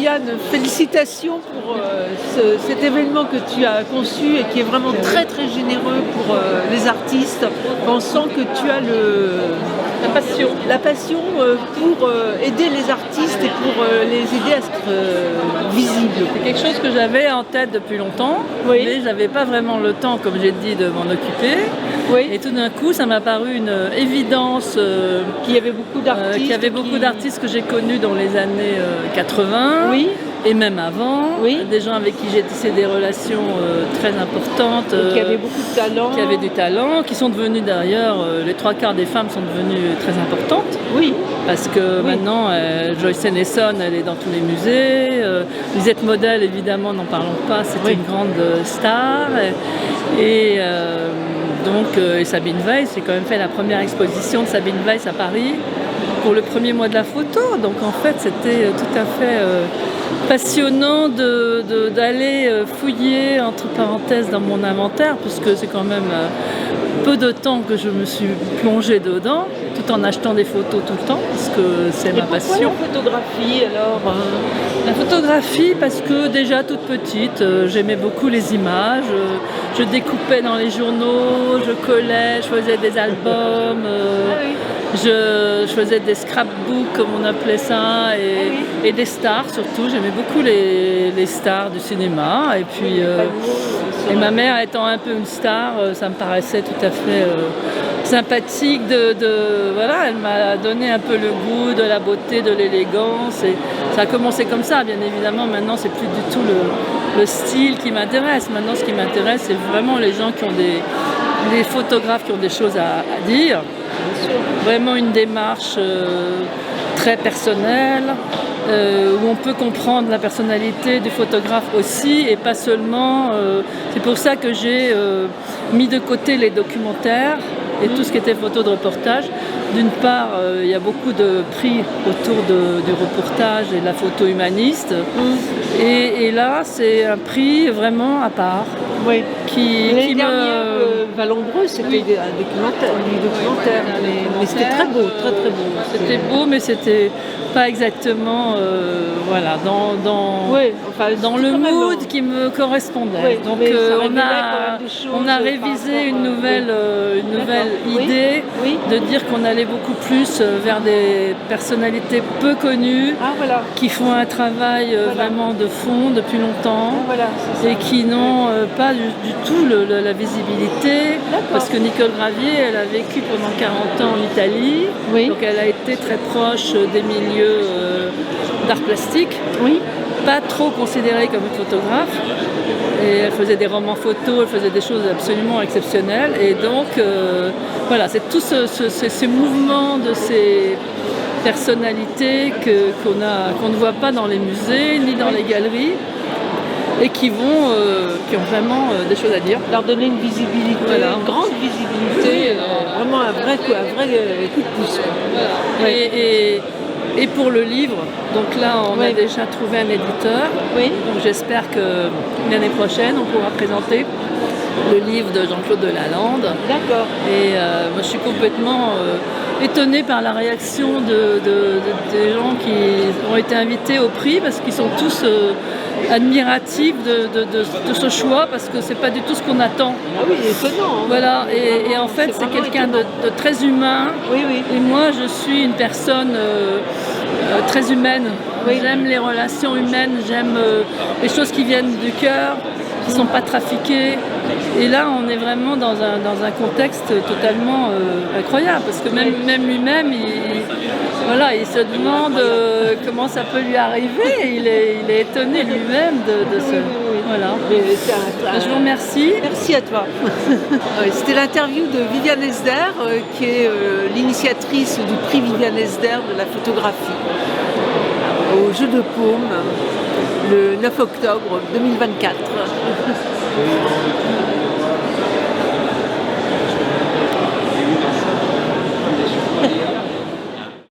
Viviane, félicitations pour cet événement que tu as conçu et qui est vraiment très très généreux pour les artistes. On sent que tu as la passion pour aider les artistes et pour les aider à être visibles. C'est quelque chose que j'avais en tête depuis longtemps, Oui. mais je n'avais pas vraiment le temps, comme j'ai dit, de m'en occuper. Oui. Et tout d'un coup, ça m'a paru une évidence Qu'il y avait beaucoup d'artistes. qu'il y avait beaucoup d'artistes que j'ai connus dans les années 80. Oui. Et même avant, Oui. des gens avec qui j'ai tissé des relations très importantes, Qui avaient beaucoup de talent. qui avaient du talent, qui sont devenues d'ailleurs, les 3/4 des femmes sont devenues très importantes, Oui. parce que maintenant, Joyce Hennesson, elle est dans tous les musées, Lisette Model, évidemment, n'en parlons pas, c'était une grande star, et Sabine Weiss, j'ai quand même fait la première exposition de Sabine Weiss à Paris, pour le premier mois de la photo, donc en fait c'était tout à fait passionnant d'aller fouiller entre parenthèses dans mon inventaire, puisque c'est quand même peu de temps que je me suis plongée dedans, tout en achetant des photos tout le temps, parce que c'est ma passion. Pourquoi la photographie alors La photographie, parce que déjà toute petite, j'aimais beaucoup les images, je découpais dans les journaux, je collais, je faisais des albums, je faisais des scrapbooks comme on appelait ça, et des stars surtout, j'aimais beaucoup les stars du cinéma, et puis et ma mère étant un peu une star, ça me paraissait tout à fait sympathique voilà, elle m'a donné un peu le goût de la beauté, de l'élégance, et ça a commencé comme ça, bien évidemment. Maintenant c'est plus du tout le style qui m'intéresse. Maintenant ce qui m'intéresse, c'est vraiment les gens qui ont des photographes qui ont des choses à dire, vraiment une démarche très personnelle, où on peut comprendre la personnalité du photographe aussi, et pas seulement. C'est pour ça que j'ai mis de côté les documentaires et tout ce qui était photo de reportage. D'une part, il y a beaucoup de prix autour du reportage et de la photo humaniste. Et là, c'est un prix vraiment à part. Oui. L'année Qui dernière, Valombreux, c'était des documentaires, mais c'était très beau, très très beau. C'était beau, mais c'était pas exactement dans le mood qui me correspondait. Donc on a révisé une nouvelle idée de dire qu'on allait beaucoup plus vers des personnalités peu connues, qui font un travail vraiment de fond depuis longtemps, et qui n'ont pas du tout la visibilité, parce que Nicole Gravier, elle a vécu pendant 40 ans en Italie, donc elle a été très proche des milieux d'art plastique, pas trop considérée comme une photographe, et elle faisait des romans photos, elle faisait des choses absolument exceptionnelles, et donc voilà, c'est tous ces mouvements de ces personnalités qu'on ne voit pas dans les musées ni dans les galeries, et qui ont vraiment des choses à dire. Leur donner une visibilité, une grande visibilité, vraiment un vrai coup de pouce. Et pour le livre, donc là on a déjà trouvé un éditeur, donc j'espère que l'année prochaine on pourra présenter le livre de Jean-Claude Delalande. D'accord. Et moi je suis complètement étonnée par la réaction des gens qui ont été invités au prix, parce qu'ils sont tous admiratifs de ce choix, parce que c'est pas du tout ce qu'on attend. Ah oui, étonnant. Voilà, et en fait c'est quelqu'un de très humain. Et moi je suis une personne très humaine. J'aime les relations humaines, j'aime les choses qui viennent du cœur, qui ne sont pas trafiquées. Et là, on est vraiment dans un contexte totalement incroyable, parce que même lui-même, il se demande comment ça peut lui arriver. Il est étonné lui-même de ce... Voilà. Je vous remercie. Merci à toi. C'était l'interview de Viviane Esder, qui est l'initiatrice du prix Viviane Esder de la photographie, au Jeu de Paume, le 9 octobre 2024.